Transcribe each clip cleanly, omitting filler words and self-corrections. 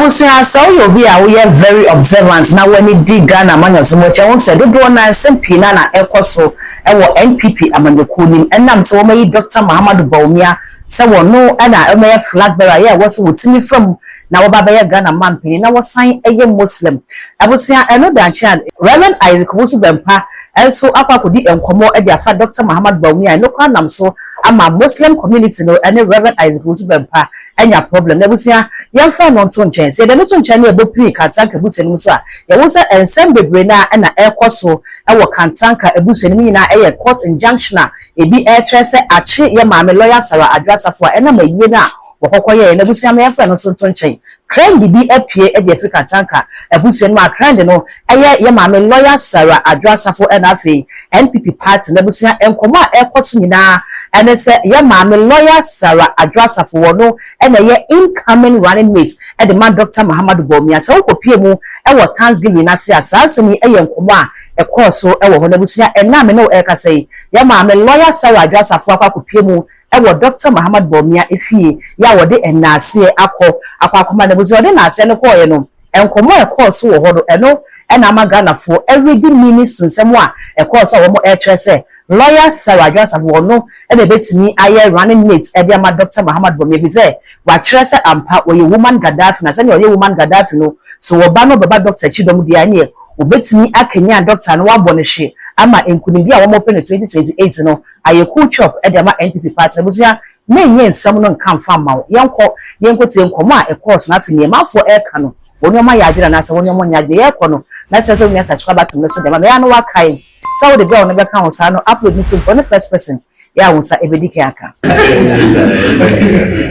Abusia so you be a very observant now when you dig Ghana man so much I won't say do na pina na ekoso ewo NPP amandekunim enam so my Dr. Muhammad Bawumia say no ana e flag bearer yeah was wotimi from na wo baba Ghana man pin na wo sign eye Muslim abusia eno dan child Reverend Isaac Wusu Bempa also akwa di enkomo e dia fa Dr. Muhammad Bawumia no kwa nam so ama Muslim community no ene Reverend Isaac Wusu Bempa enya problem na busia yamfa no nto nchen se de no to nchen na ebopri kantanka busenim so a ye wo se ensem bebre na na ekoso e wo kantanka ebusenim nyina eye court injunction a ebi e trese achi ye maame lawyer Sara Asafo ena maye na wokokoye na busia me yamfa no so nto nchen trend bi apie e de Africa tanka ebusenim a trend no eye ye maame lawyer Sara Asafo ena afi NPP party na busia enkomo a ekoso nyina ene se ye maame lawyer Sara Asafo no and a incoming running mate at the man Dr. Muhammad Bawumia so kopie mu e wo Thanksgiving na se asasemi e yenkomo a course so e wo honabusia e na me no e ka say ya ma me lawyer Sara Asafo akwa kopie mu e wo Dr. Muhammad Bawumia efie ya wo de enase akwa na busia de na ase ne ko ye no enkomo e course wo ho do eno e na magana for every ministry nsemo a e course wo mo e trese lawyer Sara Asafo no e be betimi aye running mate e dia ma Dr. Muhammad Bawumia fi say wa trese ampa wo ye woman Gaddafi na say no ye woman Gaddafi no so wo ba no baba Dr. Chidom dia ne wo betimi akenya doctor no wa bone hye ama enkunim bia wo mo pe no 2028 no aye cool chop e dia ma NPP party busia na enye nsam no nkan fa ma yenko tie nkomo a e course na fi ne mafo e ka no woni ma ya adira na say woni mo nya de ye ko no na say so nya subscribe to me so dem na ya no wa kai so the girl never can say no upload me to for the first person ya wonsa ebedike aka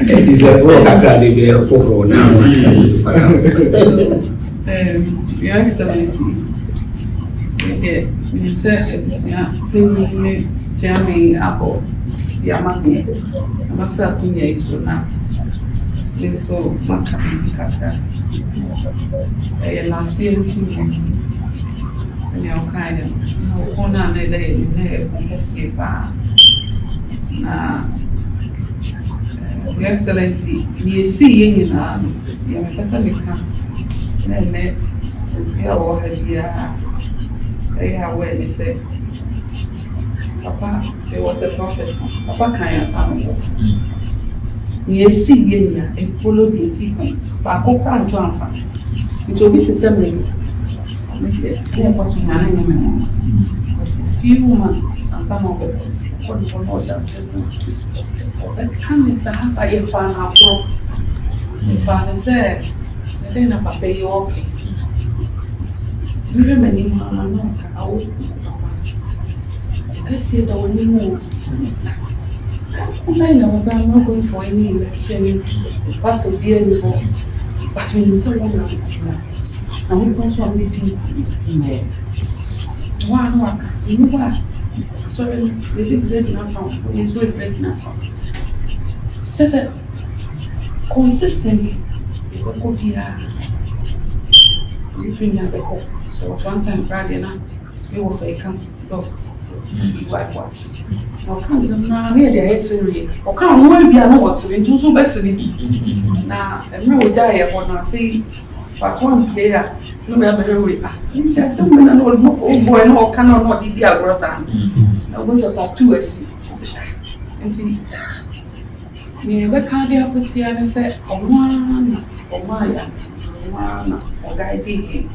is a work that they be for now your excellency okay you say me chairman abo ya mami amafa kunya iso na so makaka la CNT ya ukaya na ukona na ile kesi ba na your excellency ni si yenye na ya pesa nika na me ya wo hadia ya we say papa there was a professor papa kan ya samu ni si yenye na e follow the sequence ba ko plan to anfa it will be the same few months and some of it for more than come Sahaba if I have broke if I said then a papa you okay you many mama no I said I will know I'm not going for any election but to be anymore but when someone and we come to a meeting. One worker, you know what? Sorry, they did break now from. We do break now from. Just a consistently, it could be we bring out the hope. There was one time Friday night, we were for a camp dog. You wipe watch. Now comes them now near the head series. Or come, where be I know what's in two so best. Now, and we will die upon our feet. But one player, no matter where we are. I don't know old boy no cannot not be a brother. I was about 2 SC. And see, never can't help us here and say, oh, one, or Maya, one, or Guy D.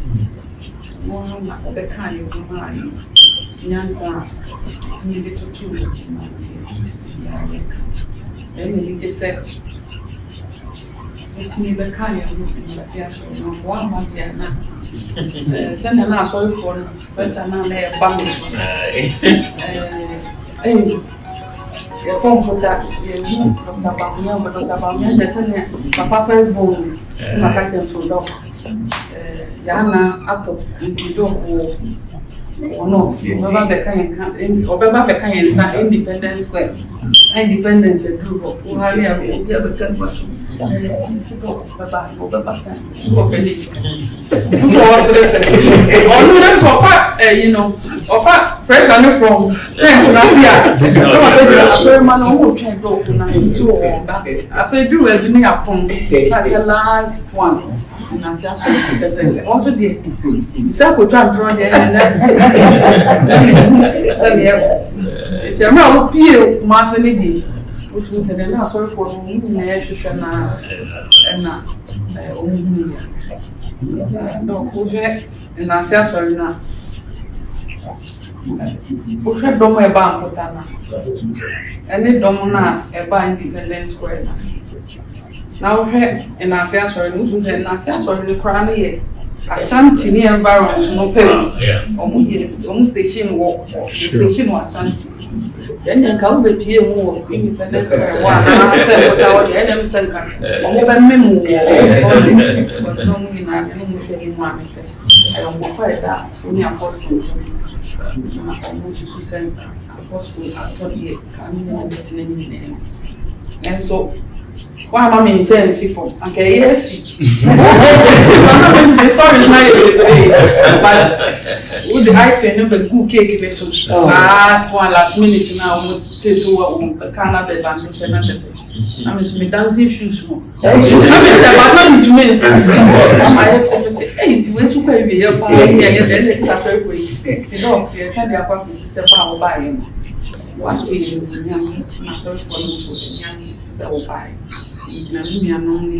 One, or the kind of Maya. Yansa, needed to 2 which then you just said, it's me the kind of one month here now. Send a last word for but I'm not there. The phone put that Papa first born, my cousin to dog. Yana out of the dog or no, Independence Square. Independence and group of who have a much. You know, offer pressure from I feel do a last one. and I said, also did. So we try to draw it's a real peel, Master Lady, which was an answer for me, no, and I said, sorry now. Push a dome a bank, and this domina a by Independence Square. Now, and I said, sorry, and I said, sorry, the crown here. I shanty near environment, no pay. Almost station walk, station was shanty. Then you come with here more Independence Square. One, I said, what our enemy said, over memo, but no, we not any mammy says. I don't fight that. Only a apostle. Almost send apostle. I thought he can't get any name. And so, why am I saying for? Okay, yes. The story is not but with the ice and the good cake, last one last minute now, almost say so. Canada, I mean, me dancing shoes. I mean, but not to me. I say, hey, when you pay me, you're buying then it's a fair way. You know, you can't have a piece of power buying. What is young, not for you, young, that buy. You know, only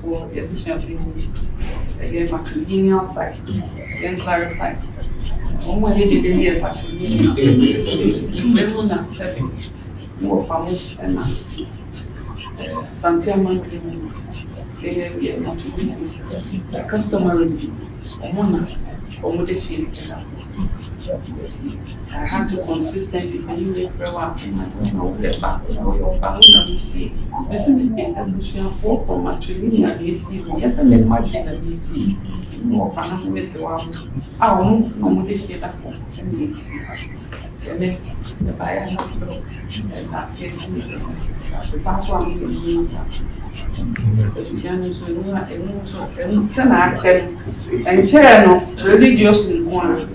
for every again, matrilineal side, then clarify. Almost did it here, matrilineal. More famous and Santiago, customary, I have to consistently anyway for a while. I don't know get back your family. You see, especially for matrilineal, you see, yes, and then much that you see. More fun, Miss Wow. I won't know what this is for. And then the buyer has to go. And that's it. That's why I'm doing that. And channel religiously one.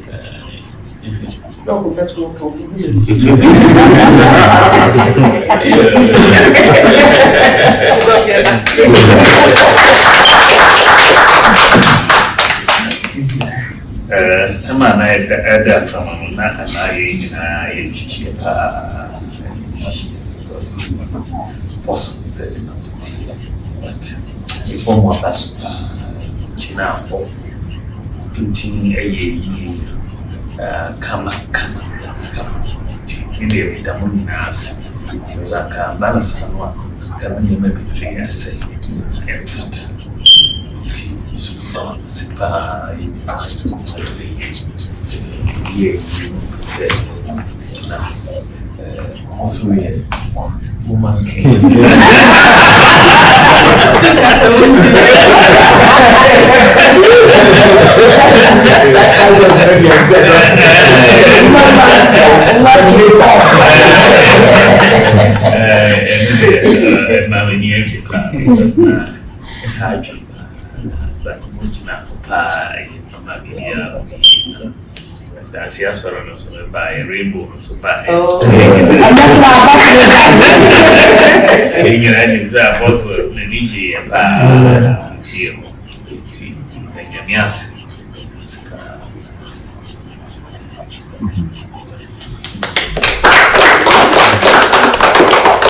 Don't let's go for Sama na ada from na possible but before more that's China for painting kama ile damuni nasi za kama sana kama nimepitia sasa c'est pas on se souvient vous manquez That's Asafo so by rainbow so by. Oh. You know, it's a puzzle. The DJ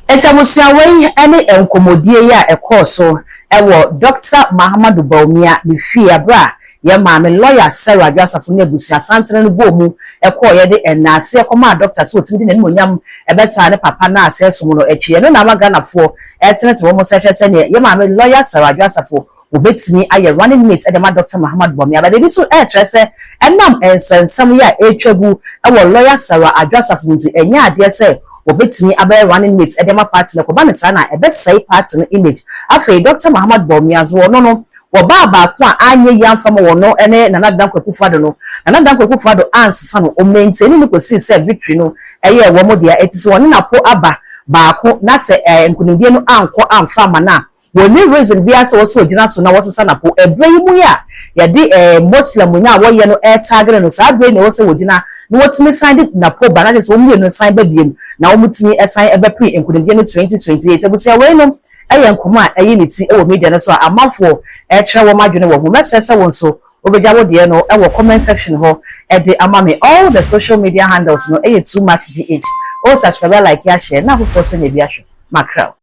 Etamusiawen ene enkomodie ya ekoso ewo Dr. Mahamadu Bawumia ni fi abra ye maame lawyer Sarah Asafo ne busia santre no bomu ekoye de enase ekoma doctor so otimi de nemonyam ebeta ne papa na aseso no echi no na maganafo etenete wo mo sehwese ne ye maame lawyer Sarah Asafo obetimi aye running mate edema Dr. Mahamadu Bawumia but ebi so etrese enam ensensam ya etwagu ewo lawyer Sarah Asafo nti enya ade se obetimi abe running mate edema party na koba ne sana ebesai party no image afei Dr. Mahamadu Bawumia zo no wo baba kwa anye yamfa mo wono ene nana dankweku fado no nana dankweku fado ansesa no o maintain ni ko si se victory no eye wo mo dia etisi woni na po aba baako na se nkunindie no anko amfa mana woni reason bia se wo so ogina so na wo sesa na po ebremu ya di muslim nya wo ye no tagre no sa abre ne wo se wogina no wotimi sign na po bana de so wo mu no sign ba biem na wo mutimi sign ebe pre nkunindie no 2028 ebusia we no ɛyɛ nkɔmɔ a ɛyɛ ne ti ɛwɔ media no so a amanfo ɛkyerɛ wɔn adwene wɔ ho mɛsrɛ sɛ wɔn so obeja wo deɛ no ɛwɔ comment section hɔ ɛde ama me all the social media handles no ɛyɛ too much gh o subscribe like ya share na afofo sɛ na bi ahwɛ makra